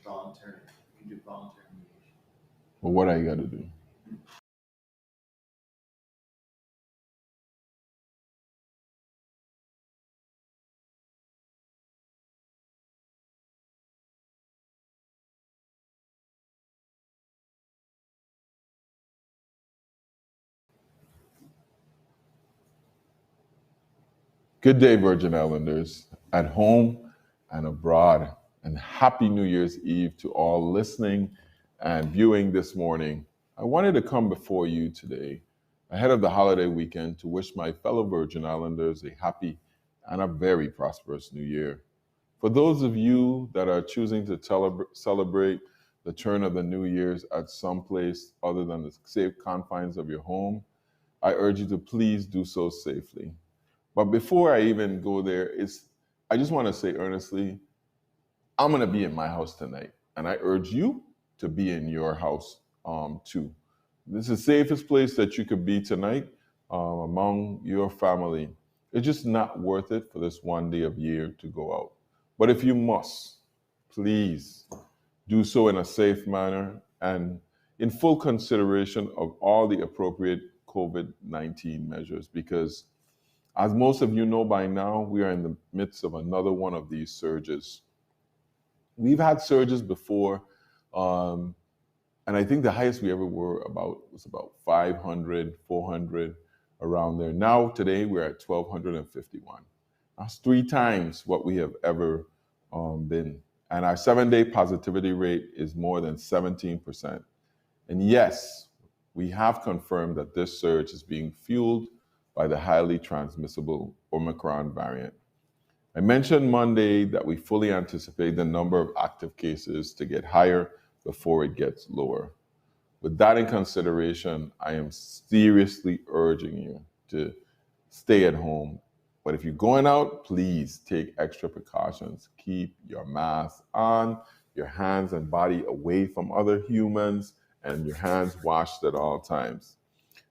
voluntary. You can do voluntary mediation. Well, what I got to do? Good day, Virgin Islanders, at home and abroad, and happy New Year's Eve to all listening and viewing this morning. I wanted to come before you today, ahead of the holiday weekend, to wish my fellow Virgin Islanders a happy and a very prosperous New Year. For those of you that are choosing to celebrate the turn of the New Year's at some place other than the safe confines of your home, I urge you to please do so safely. But before I even go there, I just want to say earnestly, I'm going to be in my house tonight, and I urge you to be in your house too. This is the safest place that you could be tonight among your family. It's just not worth it for this one day of year to go out. But if you must, please do so in a safe manner and in full consideration of all the appropriate COVID-19 measures, because as most of you know by now, we are in the midst of another one of these surges. We've had surges before, and I think the highest we ever were was about 500, 400, around there. Now, today, we're at 1,251. That's 3 times what we have ever been. And our 7-day positivity rate is more than 17%. And yes, we have confirmed that this surge is being fueled by the highly transmissible Omicron variant. I mentioned Monday that we fully anticipate the number of active cases to get higher before it gets lower. With that in consideration, I am seriously urging you to stay at home. But if you're going out, please take extra precautions. Keep your mask on, your hands and body away from other humans, and your hands washed at all times.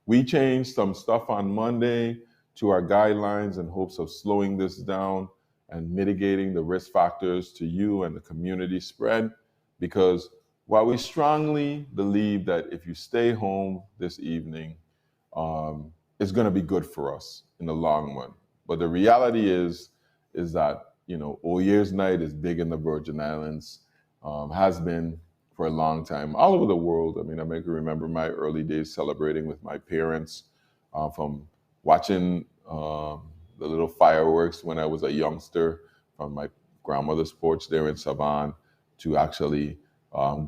We changed some stuff on Monday to our guidelines in hopes of slowing this down and mitigating the risk factors to you and the community spread, because while we strongly believe that if you stay home this evening, it's going to be good for us in the long run. But the reality is that, Old Year's Night is big in the Virgin Islands, has been for a long time, all over the world. I mean, I can remember my early days celebrating with my parents, from watching the little fireworks when I was a youngster from my grandmother's porch there in Savannah, to actually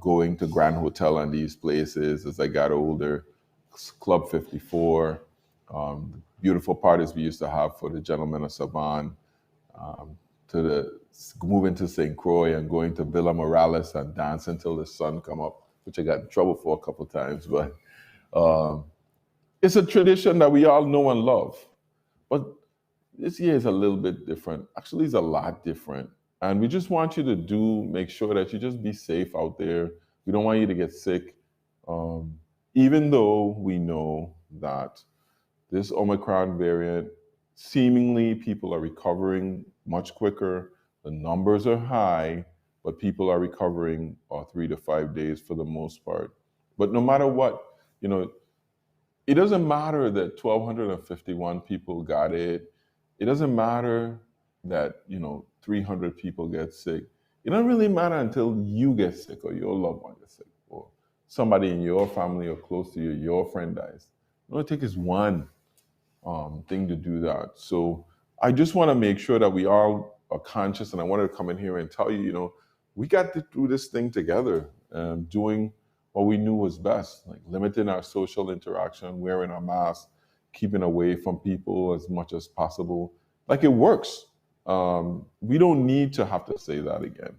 going to Grand Hotel and these places as I got older, Club 54, the beautiful parties we used to have for the gentlemen of Savannah, moving to St. Croix and going to Villa Morales and dance until the sun come up, which I got in trouble for a couple times. But it's a tradition that we all know and love. But this year is a little bit different. Actually, it's a lot different. And we just want you to make sure that you just be safe out there. We don't want you to get sick, even though we know that this Omicron variant, seemingly people are recovering much quicker. The numbers are high, but people are recovering 3 to 5 days for the most part. But no matter what, it doesn't matter that 1,251 people got it. It doesn't matter that, 300 people get sick. It doesn't really matter until you get sick or your loved one gets sick or somebody in your family or close to you, your friend dies. All it takes is one thing to do that. So I just want to make sure that we all are conscious, and I wanted to come in here and tell you, we got to do this thing together, doing what we knew was best, like limiting our social interaction, wearing our masks, keeping away from people as much as possible. Like, it works. We don't need to have to say that again.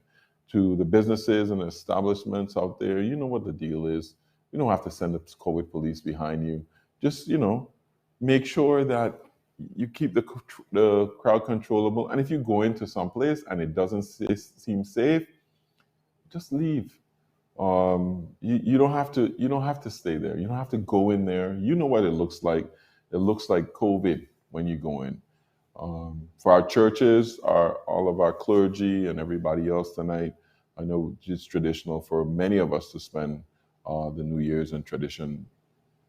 To the businesses and establishments out there, you know what the deal is. You don't have to send the COVID police behind you. Just, make sure that you keep the crowd controllable. And if you go into some place and it doesn't seem safe, just leave. You don't have to stay there. You don't have to go in there. You know what it looks like. It looks like COVID when you go in. For our churches, all of our clergy and everybody else tonight, I know it's traditional for many of us to spend the New Year's and tradition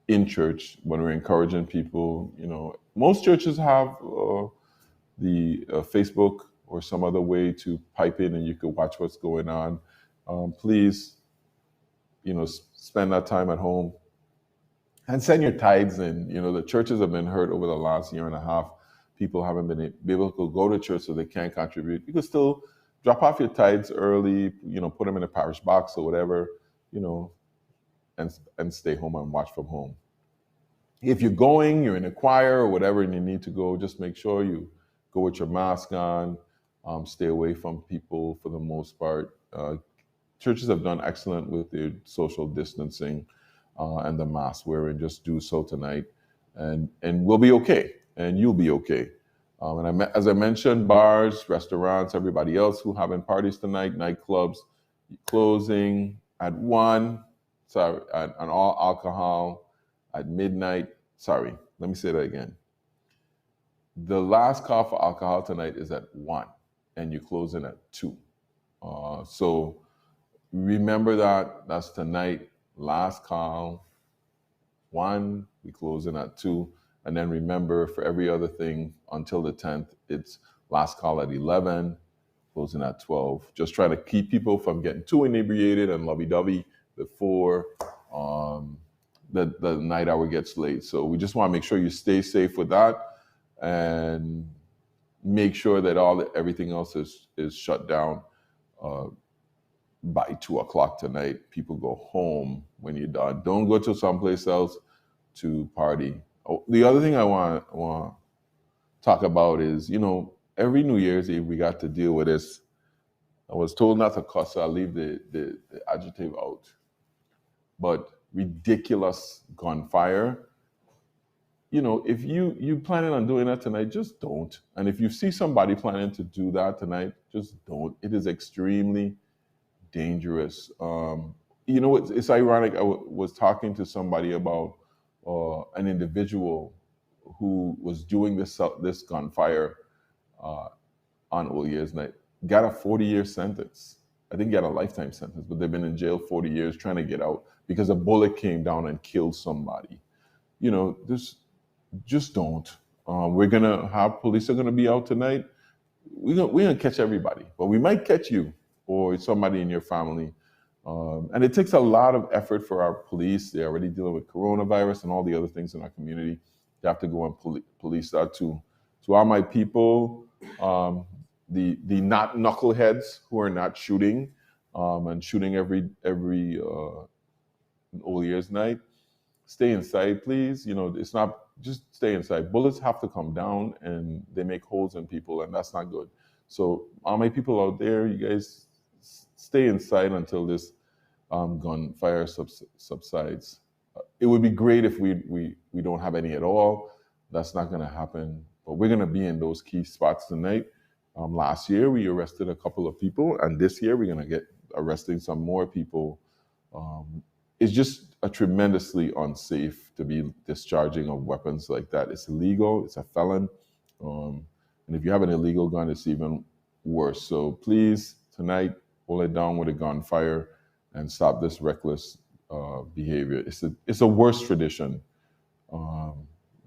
in church when we're encouraging people. Most churches have the Facebook or some other way to pipe in and you can watch what's going on. Please, spend that time at home and send your tithes in. The churches have been hurt over the last year and a half. People haven't been able to go to church, so they can't contribute. You can still drop off your tithes early, put them in a parish box or whatever, and stay home and watch from home. If you're in a choir or whatever, and you need to go, just make sure you go with your mask on, stay away from people for the most part. Churches have done excellent with their social distancing and the mask wearing. Just do so tonight, and we'll be okay, and you'll be okay. As I mentioned, bars, restaurants, everybody else who having parties tonight, nightclubs, closing at 1, on all alcohol at midnight. Sorry, let me say that again. The last call for alcohol tonight is at 1, and you're closing at 2. So remember that's tonight, last call, 1, we closing at 2. And then remember, for every other thing until the 10th, it's last call at 11, closing at 12. Just trying to keep people from getting too inebriated and lovey-dovey before the night hour gets late. So we just want to make sure you stay safe with that and make sure that everything else is shut down by 2 o'clock tonight. People go home when you're done. Don't go to someplace else to party. The other thing I want to talk about is, every New Year's Eve we got to deal with this. I was told not to cuss, so I'll leave the adjective out. But ridiculous gunfire. If you planning on doing that tonight, just don't. And if you see somebody planning to do that tonight, just don't. It is extremely dangerous. It's ironic. I was talking to somebody about an individual who was doing this gunfire on Old Year's Night, got a 40-year sentence. I think he got a lifetime sentence, but they've been in jail 40 years trying to get out because a bullet came down and killed somebody. Just don't. Police are gonna be out tonight. We're gonna catch everybody, but we might catch you or somebody in your family. And it takes a lot of effort for our police. They're already dealing with coronavirus and all the other things in our community. They have to go and police that too. To all my people, the not knuckleheads who are not shooting and shooting every Old Year's Night, stay inside, please. It's not just stay inside. Bullets have to come down, and they make holes in people, and that's not good. So all my people out there, you guys stay inside until this gunfire subsides. It would be great if we don't have any at all. That's not going to happen, but we're going to be in those key spots tonight. Last year, we arrested a couple of people, and this year, we're going to get arresting some more people. It's just tremendously unsafe to be discharging of weapons like that. It's illegal. It's a felon. And if you have an illegal gun, it's even worse. So please, tonight, hold it down with a gunfire and stop this reckless behavior. It's a worse tradition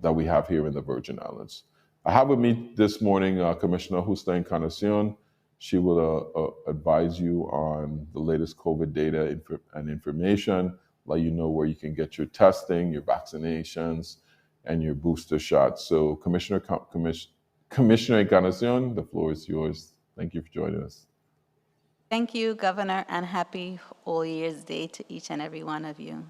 that we have here in the Virgin Islands. I have with me this morning Commissioner Justa Encarnacion. She will advise you on the latest COVID data and information, let you know where you can get your testing, your vaccinations, and your booster shots. So Commissioner Encarnacion, the floor is yours. Thank you for joining us. Thank you, Governor, and happy All Year's Day to each and every one of you.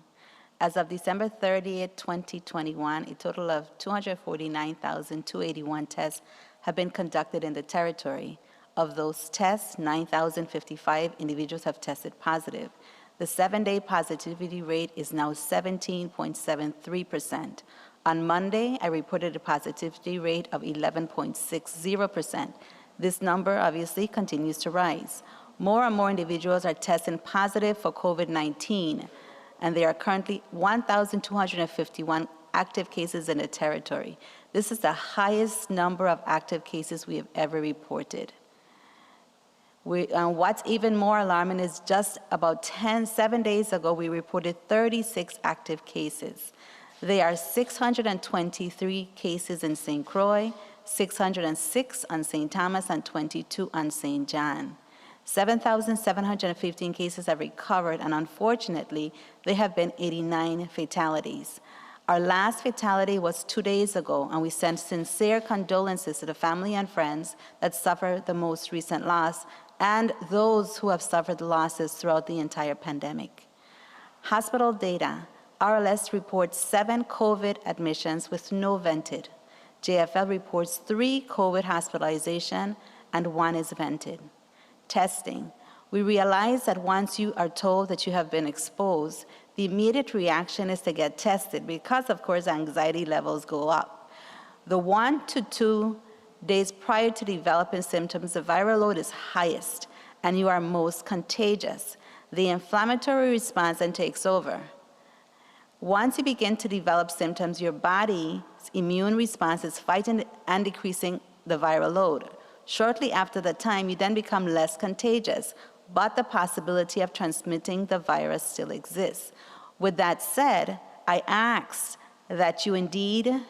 As of December 30th, 2021, a total of 249,281 tests have been conducted in the territory. Of those tests, 9,055 individuals have tested positive. The 7-day positivity rate is now 17.73%. On Monday, I reported a positivity rate of 11.60%. This number obviously continues to rise. More and more individuals are testing positive for COVID-19, and there are currently 1,251 active cases in the territory. This is the highest number of active cases we have ever reported. What's even more alarming is just about 7 days ago, we reported 36 active cases. There are 623 cases in St. Croix, 606 on St. Thomas, and 22 on St. John. 7,715 cases have recovered, and unfortunately, there have been 89 fatalities. Our last fatality was 2 days ago, and we send sincere condolences to the family and friends that suffered the most recent loss and those who have suffered losses throughout the entire pandemic. Hospital data. RLS reports 7 COVID admissions with no vented. JFL reports 3 COVID hospitalization and 1 is vented. Testing. We realize that once you are told that you have been exposed, the immediate reaction is to get tested because, of course, anxiety levels go up. The 1 to 2 days prior to developing symptoms, the viral load is highest and you are most contagious. The inflammatory response then takes over. Once you begin to develop symptoms, your body's immune response is fighting and decreasing the viral load. Shortly after the time, you then become less contagious, but the possibility of transmitting the virus still exists. With that said, I ask that you indeed,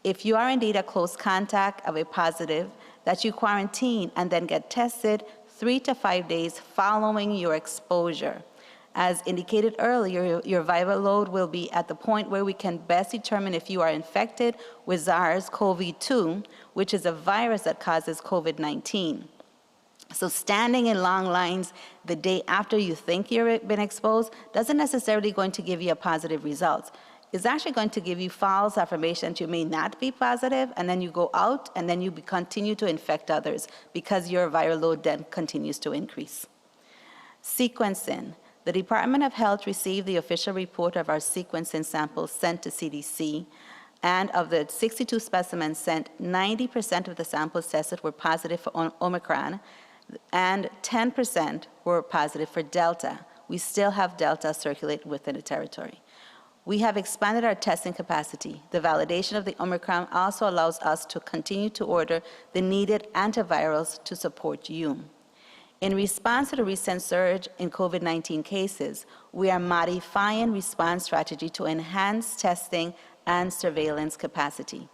if you are indeed a close contact of a positive, that you quarantine and then get tested 3 to 5 days following your exposure. As indicated earlier, your viral load will be at the point where we can best determine if you are infected with SARS-CoV-2, which is a virus that causes COVID-19. So standing in long lines the day after you think you've been exposed doesn't necessarily going to give you a positive result. It's actually going to give you false affirmation that you may not be positive, and then you go out and then you continue to infect others because your viral load then continues to increase. Sequencing. The Department of Health received the official report of our sequencing samples sent to CDC, and of the 62 specimens sent, 90% of the samples tested were positive for Omicron, and 10% were positive for Delta. We still have Delta circulate within the territory. We have expanded our testing capacity. The validation of the Omicron also allows us to continue to order the needed antivirals to support you. In response to the recent surge in COVID-19 cases, we are modifying response strategy to enhance testing and surveillance capacity.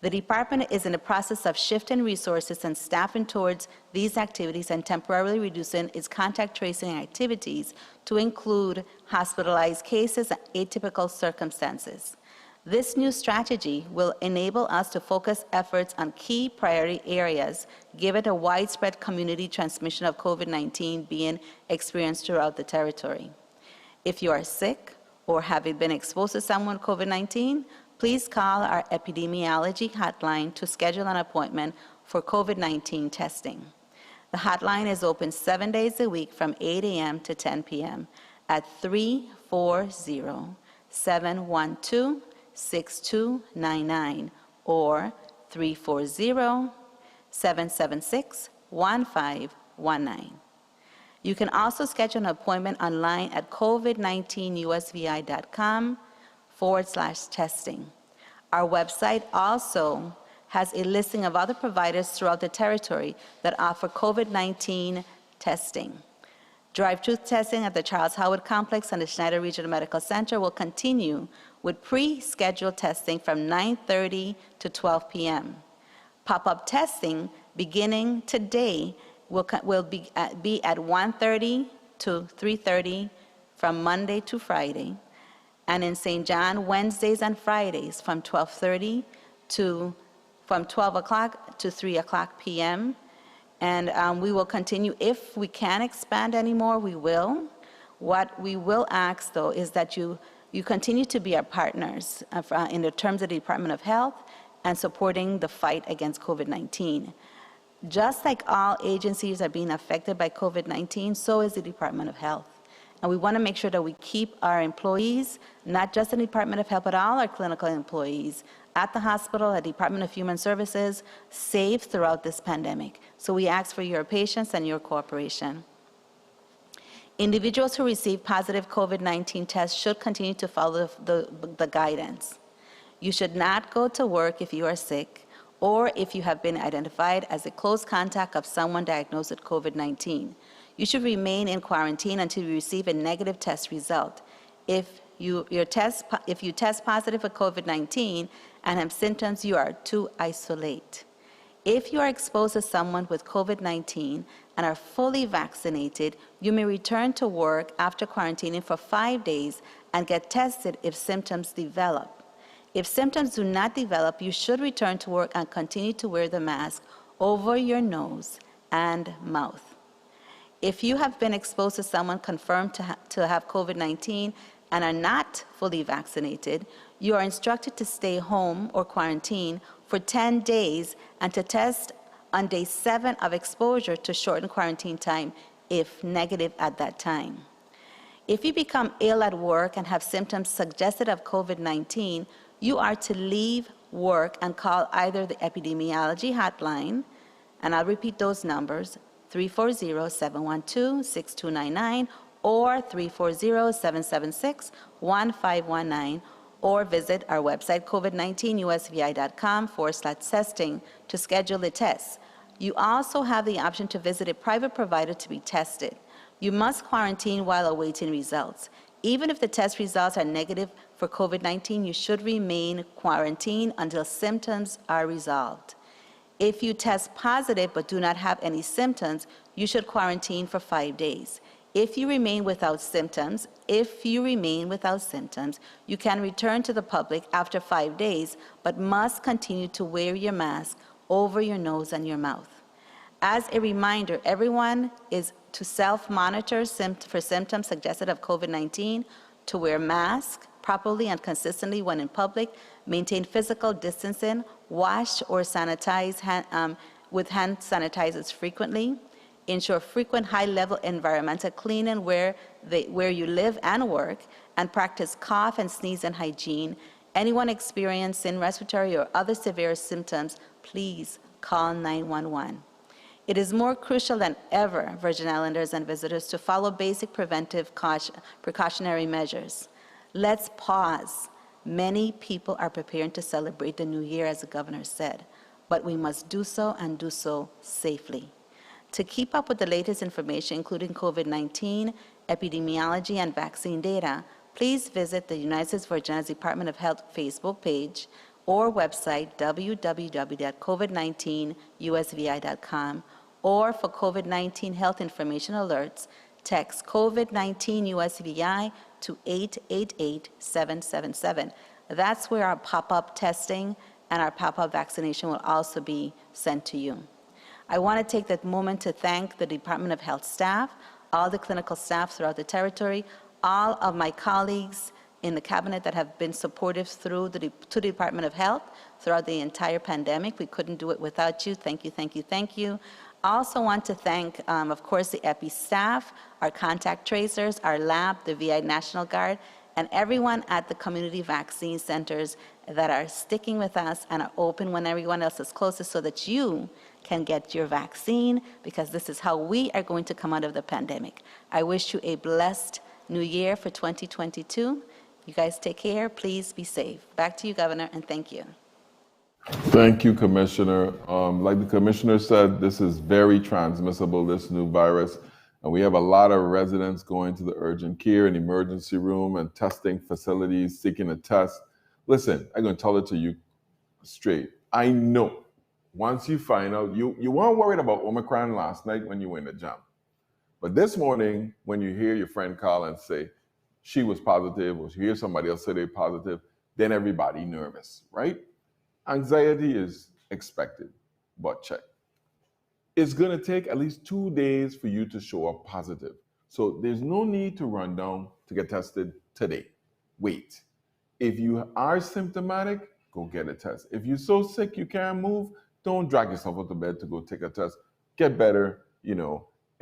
The department is in the process of shifting resources and staffing towards these activities and temporarily reducing its contact tracing activities to include hospitalized cases and atypical circumstances. This new strategy will enable us to focus efforts on key priority areas, given a widespread community transmission of COVID-19 being experienced throughout the territory. If you are sick or have been exposed to someone with COVID-19, please call our epidemiology hotline to schedule an appointment for COVID-19 testing. The hotline is open 7 days a week from 8 a.m. to 10 p.m. at 340-712-6299 or 340-776-1519. You can also schedule an appointment online at covid19usvi.com/testing. Our website also has a listing of other providers throughout the territory that offer COVID-19 testing. Drive-through testing at the Charles Howard Complex and the Schneider Regional Medical Center will continue with pre-scheduled testing from 9:30 to 12 p.m. Pop-up testing beginning today will be at 1:30 to 3:30 from Monday to Friday, and in St. John, Wednesdays and Fridays from 12 o'clock to 3 o'clock p.m. And we will continue. If we can expand anymore, we will. What we will ask, though, is that you continue to be our partners in the terms of the Department of Health and supporting the fight against COVID-19. Just like all agencies are being affected by COVID-19, so is the Department of Health. And we want to make sure that we keep our employees, not just the Department of Health, but all our clinical employees at the hospital, at the Department of Human Services, safe throughout this pandemic. So we ask for your patience and your cooperation. Individuals who receive positive COVID-19 tests should continue to follow the guidance. You should not go to work if you are sick or if you have been identified as a close contact of someone diagnosed with COVID-19. You should remain in quarantine until you receive a negative test result. If you test positive for COVID-19 and have symptoms, you are to isolate. If you are exposed to someone with COVID-19 and are fully vaccinated, you may return to work after quarantining for 5 days and get tested if symptoms develop. If symptoms do not develop, you should return to work and continue to wear the mask over your nose and mouth. If you have been exposed to someone confirmed to have COVID-19 and are not fully vaccinated, you are instructed to stay home or quarantine for 10 days and to test on day 7 of exposure to shorten quarantine time if negative at that time. If you become ill at work and have symptoms suggested of COVID-19, you are to leave work and call either the epidemiology hotline, and I'll repeat those numbers, 340-712-6299 or 340-776-1519, or visit our website, covid19usvi.com/testing, to schedule the test. You also have the option to visit a private provider to be tested. You must quarantine while awaiting results. Even if the test results are negative for COVID-19, you should remain quarantined until symptoms are resolved. If you test positive but do not have any symptoms, you should quarantine for 5 days. If you remain without symptoms, you can return to the public after 5 days, but must continue to wear your mask over your nose and your mouth. As a reminder, everyone is to self-monitor for symptoms suggested of COVID-19, to wear masks properly and consistently when in public, maintain physical distancing, wash or sanitize with hand sanitizers frequently, ensure frequent high-level environmental cleaning where you live and work, and practice cough and sneeze and hygiene. Anyone experiencing respiratory or other severe symptoms, please call 911. It is more crucial than ever, Virgin Islanders and visitors, to follow basic preventive precautionary measures. Let's pause. Many people are preparing to celebrate the new year, as the governor said, but we must do so and do so safely. To keep up with the latest information, including COVID-19, epidemiology, and vaccine data, please visit the United States Virgin Islands Department of Health Facebook page or website www.covid19usvi.com, or for COVID-19 health information alerts, text COVID-19 USVI to 888-777. That's where our pop-up testing and our pop-up vaccination will also be sent to you. I want to take that moment to thank the Department of Health staff, all the clinical staff throughout the territory, all of my colleagues in the cabinet that have been supportive to the Department of Health throughout the entire pandemic. We couldn't do it without you. Thank you, thank you, thank you. I also want to thank, of course, the EPI staff, our contact tracers, our lab, the VI National Guard, and everyone at the community vaccine centers that are sticking with us and are open when everyone else is closest so that you can get your vaccine, because this is how we are going to come out of the pandemic. I wish you a blessed new year for 2022. You guys take care. Please be safe. Back to you, Governor, and thank you. Thank you, Commissioner. Like the Commissioner said, this is very transmissible, this new virus. And we have a lot of residents going to the urgent care and emergency room and testing facilities, seeking a test. Listen, I'm going to tell it to you straight. I know once you find out, you weren't worried about Omicron last night when you were in the jam. But this morning, when you hear your friend call and say she was positive, or you hear somebody else say they're positive, then everybody nervous, right? Anxiety is expected, but check. It's going to take at least 2 days for you to show up positive. So there's no need to run down to get tested today. Wait. If you are symptomatic, go get a test. If you're so sick you can't move, don't drag yourself out of bed to go take a test. Get better,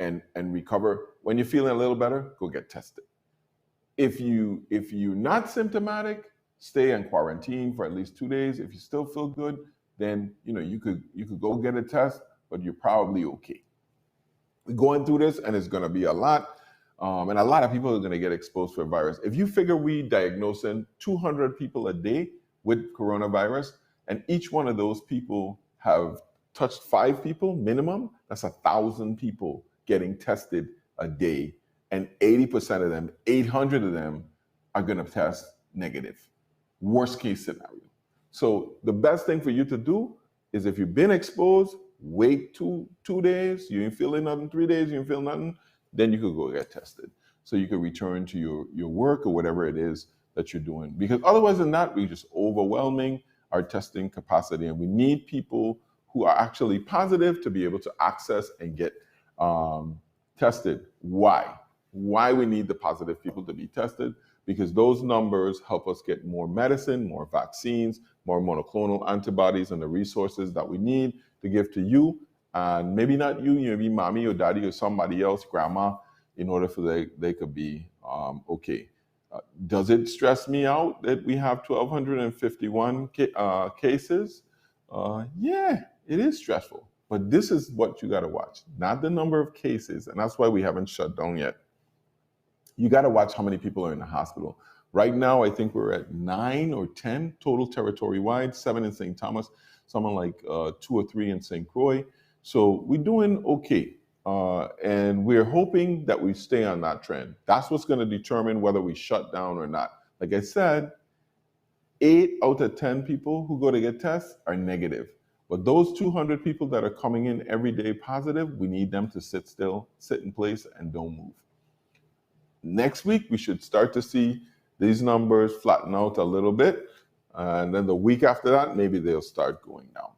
and recover. When you're feeling a little better, go get tested. If you're not symptomatic, stay in quarantine for at least 2 days. If you still feel good, then you could go get a test, but you're probably okay. We're going through this, and it's going to be a lot, and a lot of people are going to get exposed to a virus. If you figure we diagnosing 200 people a day with coronavirus, and each one of those people have touched 5 people minimum, that's 1,000 people getting tested a day. And 80% of them, 800 of them, are going to test negative. Worst case scenario. So the best thing for you to do is, if you've been exposed, wait two days, you ain't feeling nothing, 3 days, you ain't feel nothing, then you could go get tested. So you could return to your work or whatever it is that you're doing. Because otherwise than that, we're just overwhelming our testing capacity. And we need people who are actually positive to be able to access and get tested. Why? Why we need the positive people to be tested? Because those numbers help us get more medicine, more vaccines, more monoclonal antibodies, and the resources that we need to give to you. And maybe not you, maybe mommy or daddy or somebody else, grandma, in order for they could be okay. Does it stress me out that we have 1,251 cases? Yeah, it is stressful. But this is what you got to watch, not the number of cases. And that's why we haven't shut down yet. You got to watch how many people are in the hospital. Right now, I think we're at 9 or 10 total territory-wide, 7 in St. Thomas, something like 2 or 3 in St. Croix. So we're doing okay. And we're hoping that we stay on that trend. That's what's going to determine whether we shut down or not. Like I said, 8 out of 10 people who go to get tests are negative. But those 200 people that are coming in every day positive, we need them to sit still, sit in place, and don't move. Next week, we should start to see these numbers flatten out a little bit. And then the week after that, maybe they'll start going down.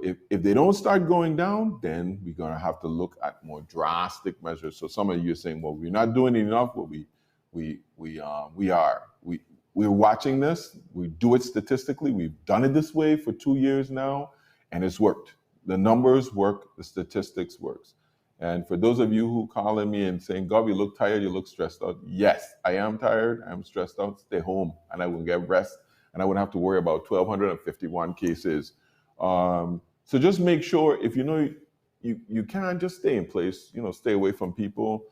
If they don't start going down, then we're going to have to look at more drastic measures. So some of you are saying, well, we're not doing enough. Well, we are. We're watching this. We do it statistically. We've done it this way for 2 years now, and it's worked. The numbers work. The statistics works. And for those of you who calling me and saying, Gov, you look tired, you look stressed out. Yes, I am tired. I'm stressed out. Stay home, and I will get rest, and I wouldn't have to worry about 1,251 cases. So just make sure, if you know you can't, just stay in place, stay away from people.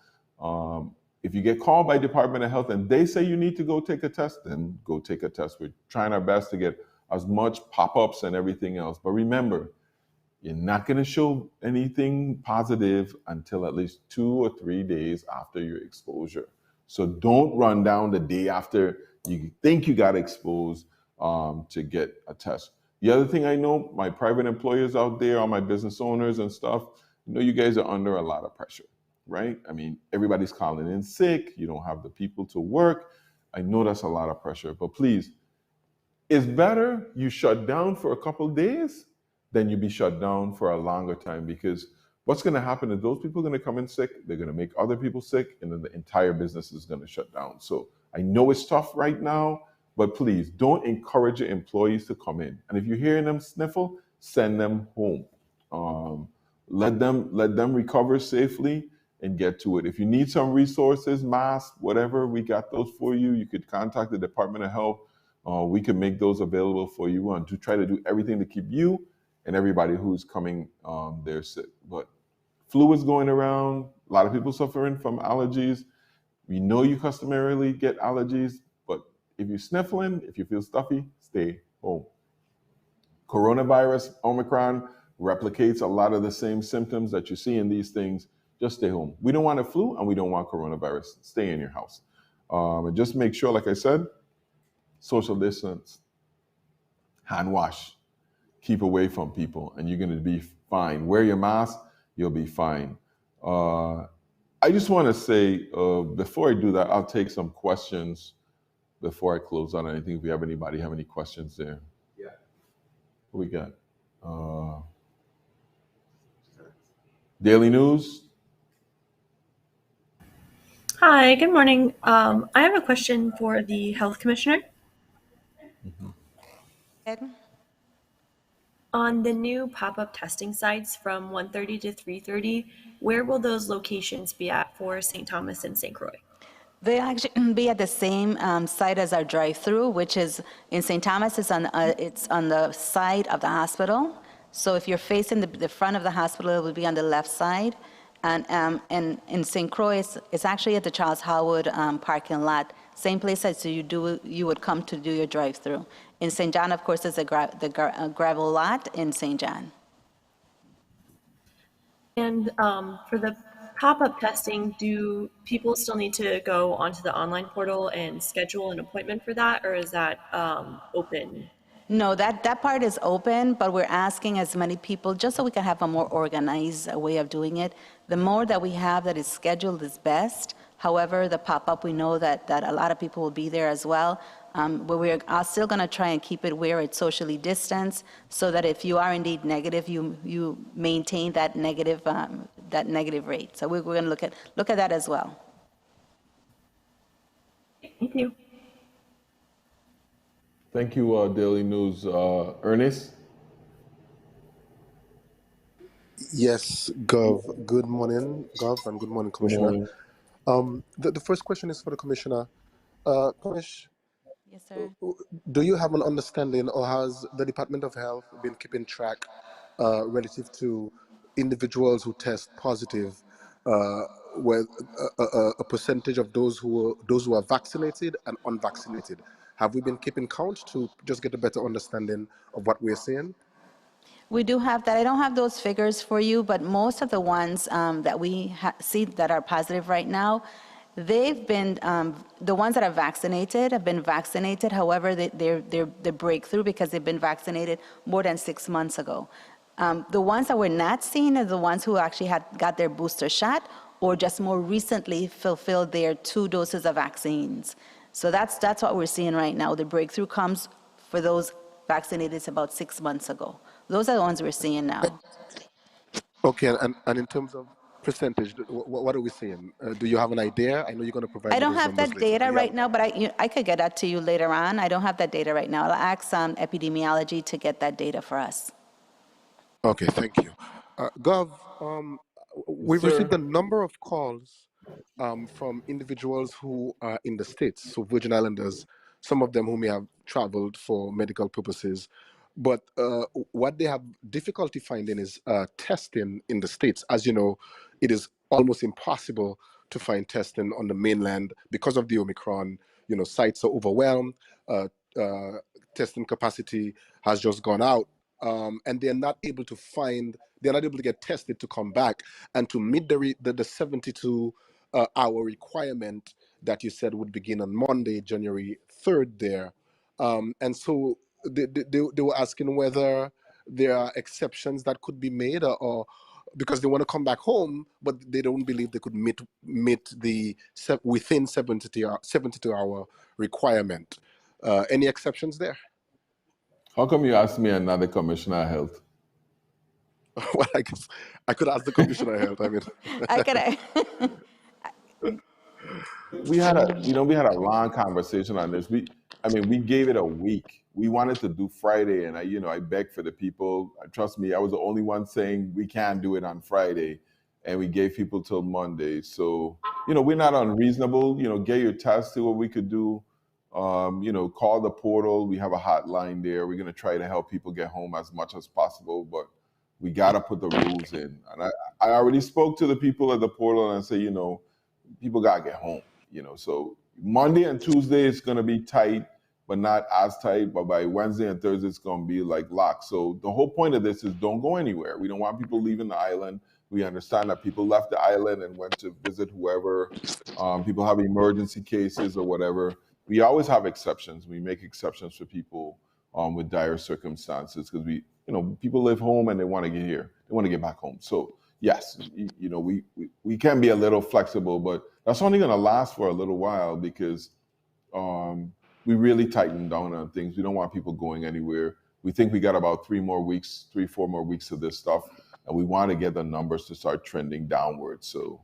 If you get called by Department of Health and they say you need to go take a test, then go take a test. We're trying our best to get as much pop-ups and everything else. But remember, you're not going to show anything positive until at least 2 or 3 days after your exposure. So don't run down the day after you think you got exposed to get a test. The other thing I know, my private employers out there, all my business owners and stuff, you guys are under a lot of pressure, right? I mean, everybody's calling in sick. You don't have the people to work. I know that's a lot of pressure, but please, it's better you shut down for a couple of days than you be shut down for a longer time, because what's going to happen is those people are going to come in sick. They're going to make other people sick, and then the entire business is going to shut down. So I know it's tough right now, but please don't encourage your employees to come in. And if you're hearing them sniffle, send them home. Let them recover safely and get to it. If you need some resources, masks, whatever, we got those for you. You could contact the Department of Health. We can make those available for you and to try to do everything to keep you and everybody who's coming there sick. But flu is going around. A lot of people suffering from allergies. We know you customarily get allergies, but if you're sniffling, if you feel stuffy, stay home. Coronavirus, Omicron, replicates a lot of the same symptoms that you see in these things. Just stay home. We don't want a flu and we don't want coronavirus. Stay in your house. And just make sure, like I said, social distance, hand wash, keep away from people, and you're going to be fine. Wear your mask, you'll be fine. I just want to say, before I do that, I'll take some questions before I close on anything. If we have anybody have any questions there. Yeah. What we got? Daily News. Hi, good morning. I have a question for the Health Commissioner. Ed? On the new pop-up testing sites from 1:30 to 3:30, where will those locations be at for St. Thomas and St. Croix? They actually be at the same site as our drive-through, which is in St. Thomas. It's on the side of the hospital. So if you're facing the front of the hospital, it will be on the left side. And in St. Croix, it's actually at the Charles Howard parking lot, same place as you would come to do your drive-through. In St. John, of course, there's a gravel lot in St. John. And for the pop-up testing, do people still need to go onto the online portal and schedule an appointment for that, or is that open? No, that part is open, but we're asking as many people, just so we can have a more organized way of doing it. The more that we have that is scheduled is best. However, the pop-up, we know that a lot of people will be there as well. But we're still going to try and keep it where it's socially distanced, so that if you are indeed negative, you maintain that negative rate. So we're going to look at that as well. Thank you. Thank you, Daily News. Ernest? Yes, Gov. Good morning, Gov, and good morning, Good Commissioner. morning. The first question is for the Commissioner. Commish, Yes, sir. do you have an understanding, or has the Department of Health been keeping track relative to individuals who test positive, with a percentage of those who are vaccinated and unvaccinated? Have we been keeping count to just get a better understanding of what we're seeing? We do have that. I don't have those figures for you, but most of the ones that we see that are positive right now, they've been, the ones that are vaccinated have been vaccinated. However, they're breakthrough because they've been vaccinated more than 6 months ago. The ones that we're not seeing are the ones who actually got their booster shot or just more recently fulfilled their 2 doses of vaccines. So that's what we're seeing right now. The breakthrough comes for those vaccinated about 6 months ago. Those are the ones we're seeing now. Okay, and in terms of percentage, what are we seeing? Do you have an idea? I know you're going to provide I me don't those have numbers that later. data Yeah. right now, but I could get that to you later on. I don't have that data right now. I'll ask epidemiology to get that data for us. Okay, thank you. Gov, we've Sir? received a number of calls from individuals who are in the States, so Virgin Islanders, some of them who may have traveled for medical purposes. But what they have difficulty finding is testing in the States. As you know, it is almost impossible to find testing on the mainland because of the Omicron. You know, sites are overwhelmed. Testing capacity has just gone out. And they're not able to get tested to come back and to meet the 72 hour requirement that you said would begin on Monday, January 3rd there. And so they were asking whether there are exceptions that could be made, or because they want to come back home, but they don't believe they could meet the within 72 hour requirement. Any exceptions there? How come you asked me another Commissioner of Health? Well, I guess I could ask the Commissioner of Health. I mean, I could. We had a long conversation on this. We gave it a week. We wanted to do Friday, and I begged for the people. Trust me, I was the only one saying we can't do it on Friday, and we gave people till Monday. So, we're not unreasonable. Get your test, see what we could do. Call the portal. We have a hotline there. We're gonna try to help people get home as much as possible, but we gotta put the rules in. And I already spoke to the people at the portal and I say, people gotta get home. So Monday and Tuesday is gonna be tight, but not as tight. But by Wednesday and Thursday, it's gonna be like locked. So the whole point of this is don't go anywhere. We don't want people leaving the island. We understand that people left the island and went to visit whoever. People have emergency cases or whatever. We always have exceptions. We make exceptions for people with dire circumstances because people live home and they want to get here. They want to get back home. So yes, we can be a little flexible, but that's only going to last for a little while because we really tightened down on things. We don't want people going anywhere. We think we got about 4 more weeks of this stuff, and we want to get the numbers to start trending downwards. So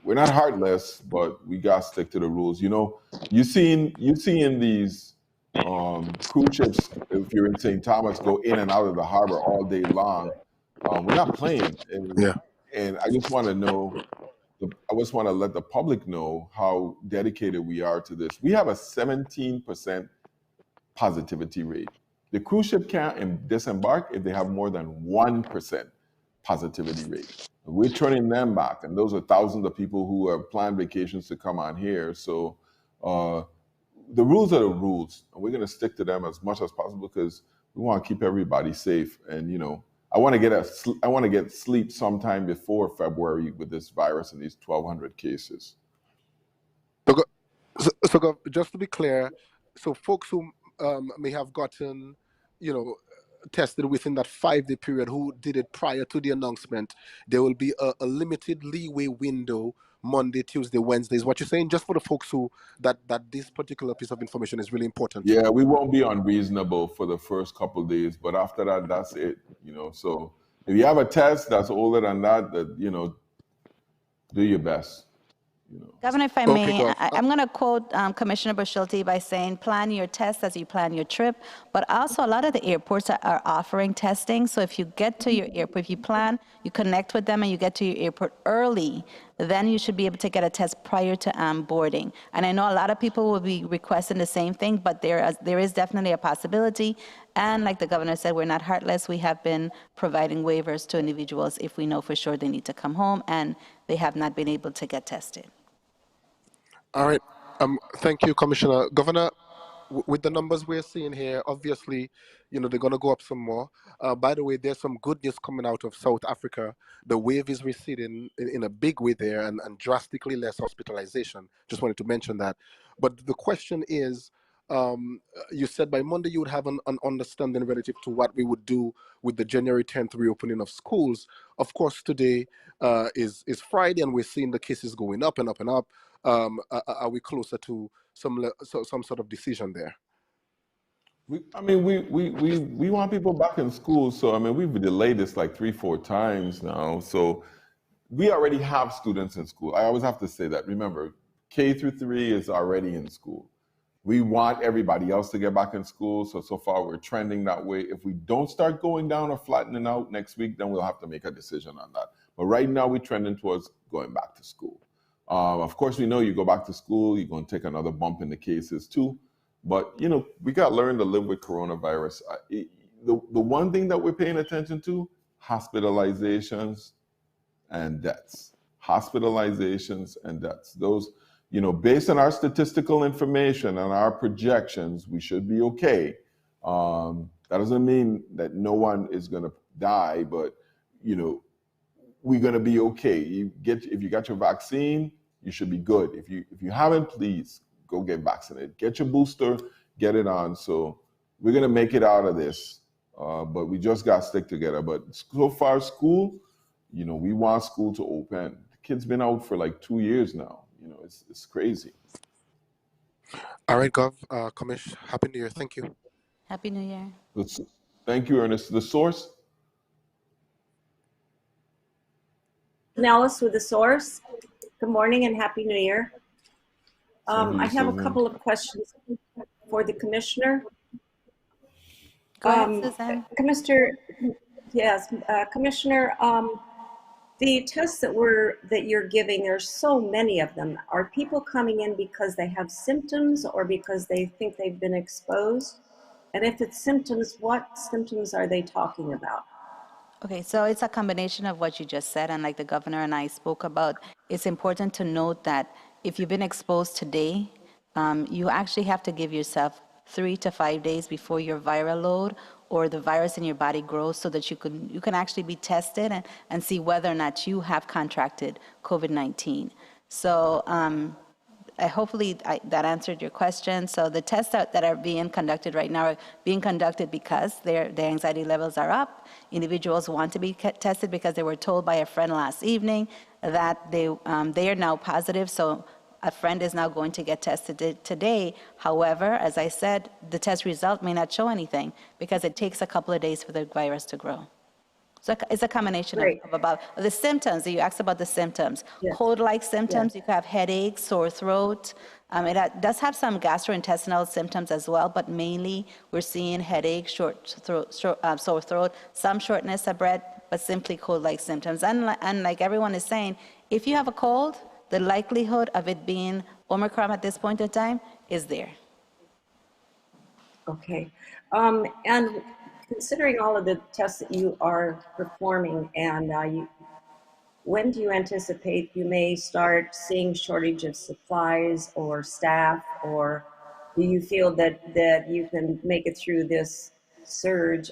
we're not heartless, but we got to stick to the rules. You see in these cruise ships, if you're in St. Thomas, go in and out of the harbor all day long. We're not playing. And I just want to let the public know how dedicated we are to this. We have a 17% positivity rate. The cruise ship can't disembark if they have more than 1% positivity rate. We're turning them back, and those are thousands of people who have planned vacations to come on here. So the rules are the rules, and we're going to stick to them as much as possible because we want to keep everybody safe. And I want to get sleep sometime before February with this virus and these 1,200 cases. So, just to be clear, so folks who may have gotten, tested within that 5-day period who did it prior to the announcement, there will be a limited leeway window, Monday, Tuesday, Wednesday. Is what you're saying? Just for the folks who that this particular piece of information is really important. Yeah, we won't be unreasonable for the first couple of days, but after that, that's it. So if you have a test that's older than that, do your best. Governor, if I Okay, may, Gov. I'm going to quote Commissioner Bushelty by saying, plan your test as you plan your trip. But also, a lot of the airports are offering testing. So if you get to your airport, if you plan, you connect with them and you get to your airport early, then you should be able to get a test prior to boarding. And I know a lot of people will be requesting the same thing, but there is definitely a possibility. And like the governor said, we're not heartless. We have been providing waivers to individuals if we know for sure they need to come home and they have not been able to get tested. All right. Thank you, Commissioner. Governor, with the numbers we're seeing here, obviously, they're going to go up some more. By the way, there's some good news coming out of South Africa. The wave is receding in a big way there and drastically less hospitalization. Just wanted to mention that. But the question is, you said by Monday you would have an understanding relative to what we would do with the January 10th reopening of schools. Of course, today is Friday, and we're seeing the cases going up and up and up. Are we closer to some sort of decision there? We want people back in school. So we've delayed this like 3-4 times now. So we already have students in school. I always have to say that. Remember, K through 3 is already in school. We want everybody else to get back in school. So far we're trending that way. If we don't start going down or flattening out next week, then we'll have to make a decision on that. But right now we're trending towards going back to school. Of course, we know you go back to school, you're going to take another bump in the cases too. But, we got to learn to live with coronavirus. The one thing that we're paying attention to, hospitalizations and deaths. Hospitalizations and deaths. Those, based on our statistical information and our projections, we should be okay. That doesn't mean that no one is going to die, but, we're going to be okay. If you got your vaccine, you should be good. If you haven't, please go get vaccinated. Get your booster, get it on. So we're going to make it out of this, but we just got to stick together. But so far, school, we want school to open. The kids been out for like 2 years now. It's crazy. All right, Gov, Commish, Happy New Year. Thank you. Happy New Year. Thank you, Ernest. The source? Nellis with the source. Good morning and Happy New Year. I have a couple of questions for the commissioner. Go ahead, Suzanne. Commissioner, yes, Commissioner, the tests that you're giving, there's so many of them. Are people coming in because they have symptoms or because they think they've been exposed? And if it's symptoms, what symptoms are they talking about? Okay, so it's a combination of what you just said, and like the governor and I spoke about, it's important to note that if you've been exposed today, you actually have to give yourself 3 to 5 days before your viral load or the virus in your body grows so that you can actually be tested and see whether or not you have contracted COVID-19. So hopefully that answered your question. So the tests that are being conducted right now are being conducted because their anxiety levels are up. Individuals want to be tested because they were told by a friend last evening that they are now positive. So a friend is now going to get tested today. However, as I said, the test result may not show anything because it takes a couple of days for the virus to grow. So it's a combination of about the symptoms. You asked about the symptoms. Yes. Cold-like symptoms, yes. You can have headaches, sore throat. It does have some gastrointestinal symptoms as well, but mainly we're seeing headache, sore throat, some shortness of breath, but simply cold-like symptoms. And like everyone is saying, if you have a cold, the likelihood of it being Omicron at this point in time is there. Okay. And considering all of the tests that you are performing and when do you anticipate you may start seeing shortage of supplies or staff, or do you feel that you can make it through this surge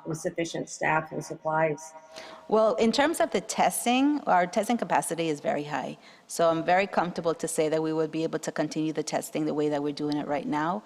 with sufficient staff and supplies? Well, in terms of the testing, our testing capacity is very high. So I'm very comfortable to say that we will be able to continue the testing the way that we're doing it right now.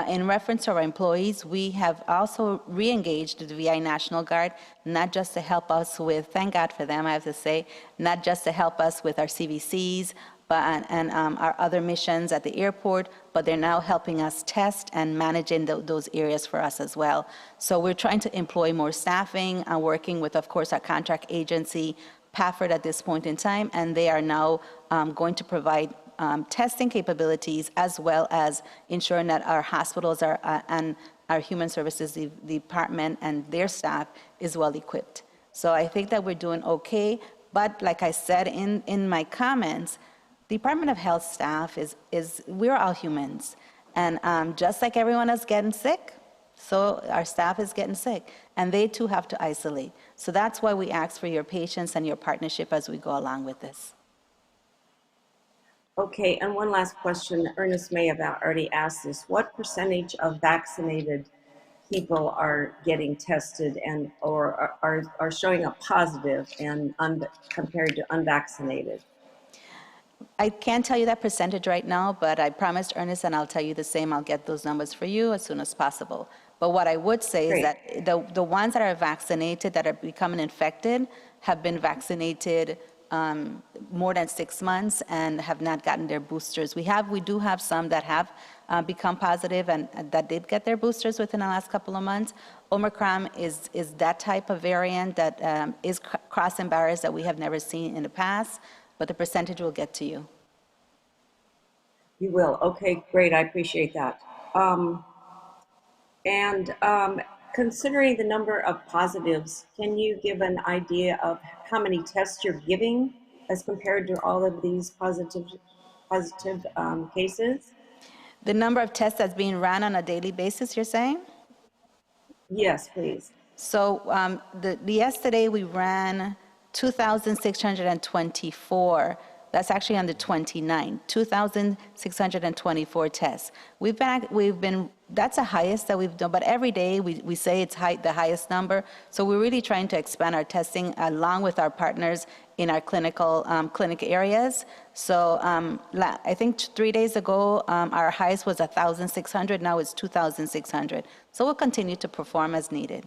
In reference to our employees, we have also re-engaged the VI National Guard, not just to help us with, thank God for them, I have to say, not just to help us with our CVCs, but and our other missions at the airport, but they're now helping us test and managing those areas for us as well. So we're trying to employ more staffing and working with, of course, our contract agency, Pafford, at this point in time, and they are now going to provide testing capabilities, as well as ensuring that our hospitals are and our human services department and their staff is well equipped. So I think that we're doing okay. But like I said in my comments, the Department of Health staff we're all humans. And just like everyone else getting sick, so our staff is getting sick, and they too have to isolate. So that's why we ask for your patience and your partnership as we go along with this. Okay, and one last question. Ernest may have already asked this. What percentage of vaccinated people are getting tested and or are showing a positive and compared to unvaccinated? I can't tell you that percentage right now, but I promised Ernest, and I'll tell you the same. I'll get those numbers for you as soon as possible. But what I would say is that the ones that are vaccinated that are becoming infected have been vaccinated more than 6 months and have not gotten their boosters. We do have some that have become positive and that did get their boosters within the last couple of months. Omicron is that type of variant that is crossing barriers that we have never seen in the past, but the percentage will get to you. You will. Okay, great. I appreciate that. Considering the number of positives, can you give an idea of how many tests you're giving as compared to all of these positive cases? The number of tests that's being run on a daily basis, you're saying? Yes, please. So yesterday we ran 2,624. That's actually on the 29th, 2,624 tests. That's the highest that we've done, but every day we say it's the highest number. So we're really trying to expand our testing along with our partners in our clinic areas. So I think 3 days ago, our highest was 1,600, now it's 2,600. So we'll continue to perform as needed.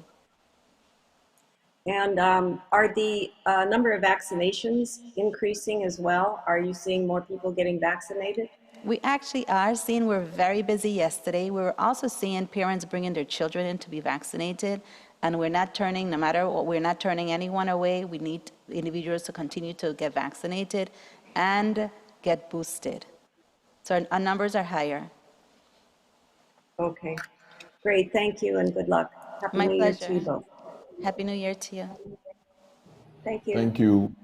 And are the number of vaccinations increasing as well? Are you seeing more people getting vaccinated? We actually are seeing, we're very busy yesterday. We were also seeing parents bringing their children in to be vaccinated. And we're not turning, no matter what, we're not turning anyone away. We need individuals to continue to get vaccinated and get boosted. So our numbers are higher. Okay, great. Thank you and good luck. Happy My New Year to you pleasure. both. Happy New Year to you. Thank you. Thank you.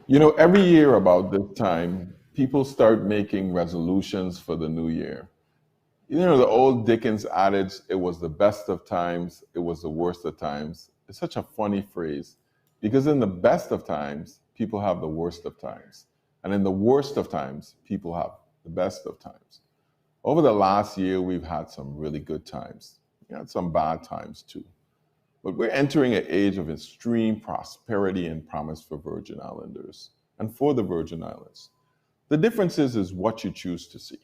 You know, every year about this time, people start making resolutions for the new year. You know, the old Dickens adage, it was the best of times, it was the worst of times. It's such a funny phrase because in the best of times, people have the worst of times. And in the worst of times, people have the best of times. Over the last year, we've had some really good times. We had some bad times too. But we're entering an age of extreme prosperity and promise for Virgin Islanders and for the Virgin Islands. The difference is what you choose to see.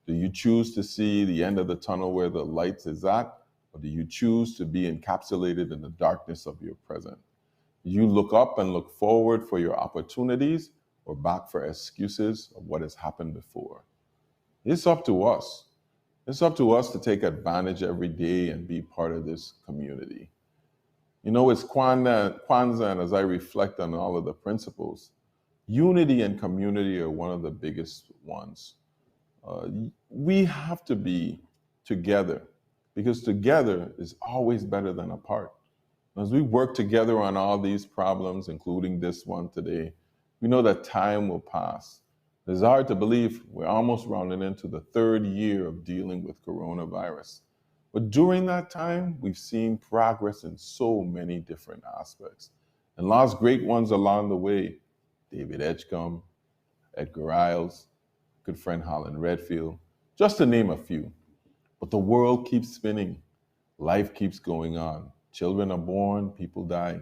Do you choose to see the end of the tunnel where the light is at, or do you choose to be encapsulated in the darkness of your present? Do you look up and look forward for your opportunities, or back for excuses of what has happened before? It's up to us. It's up to us to take advantage every day and be part of this community. You know, it's Kwanzaa, and as I reflect on all of the principles, unity and community are one of the biggest ones. We have to be together because together is always better than apart. As we work together on all these problems, including this one today, we know that time will pass. It's hard to believe we're almost rounding into the 3rd year of dealing with coronavirus. But during that time, we've seen progress in so many different aspects. and lost great ones along the way. David Edgecombe, Edgar Riles, good friend Holland Redfield, just to name a few. But the world keeps spinning. Life keeps going on. Children are born, people die.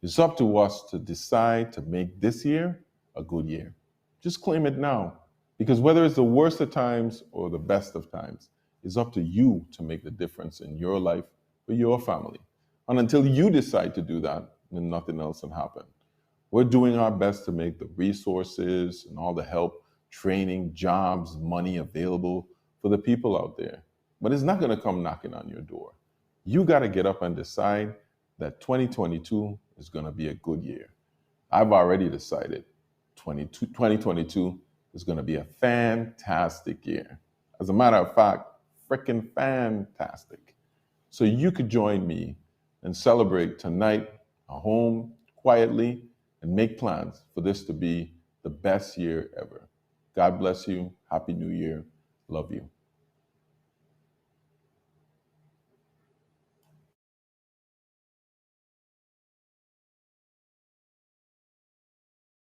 It's up to us to decide to make this year a good year. Just claim it now. Because whether it's the worst of times or the best of times, it's up to you to make the difference in your life for your family. And until you decide to do that, then nothing else can happen. We're doing our best to make the resources and all the help, training, jobs, money available for the people out there. But it's not going to come knocking on your door. You got to get up and decide that 2022 is going to be a good year. I've already decided 2022 is going to be a fantastic year. As a matter of fact, freaking fantastic. So you could join me and celebrate tonight at home, quietly, and make plans for this to be the best year ever. God bless you. Happy New Year. Love you.